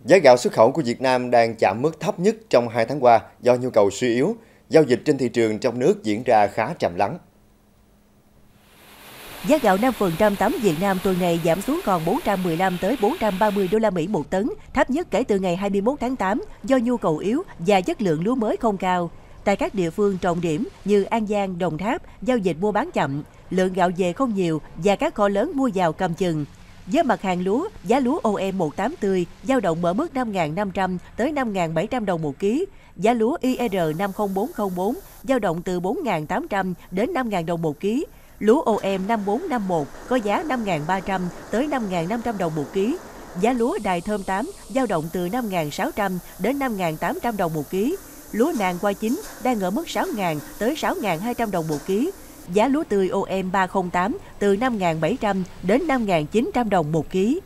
Giá gạo xuất khẩu của Việt Nam đang chạm mức thấp nhất trong 2 tháng qua do nhu cầu suy yếu. Giao dịch trên thị trường trong nước diễn ra khá trầm lắng. Giá gạo 5% tấm Việt Nam tuần này giảm xuống còn 415 tới 430 đô la Mỹ một tấn, thấp nhất kể từ ngày 21 tháng 8 do nhu cầu yếu và chất lượng lúa mới không cao. Tại các địa phương trọng điểm như An Giang, Đồng Tháp, giao dịch mua bán chậm, lượng gạo về không nhiều và các kho lớn mua vào cầm chừng. Với mặt hàng lúa, giá lúa OM18 tươi dao động ở mức 5.500 tới 5.700 đồng một ký. Giá lúa IR50404 dao động từ 4.800 đến 5.000 đồng một ký. Lúa OM5451 có giá 5.300 tới 5.500 đồng một ký. Giá lúa Đài Thơm 8 dao động từ 5.600 đến 5.800 đồng một ký. Lúa nàng qua chín đang ở mức 6.000 tới 6.200 đồng một ký. Giá lúa tươi OM308 từ 5.700 đến 5.900 đồng một ký.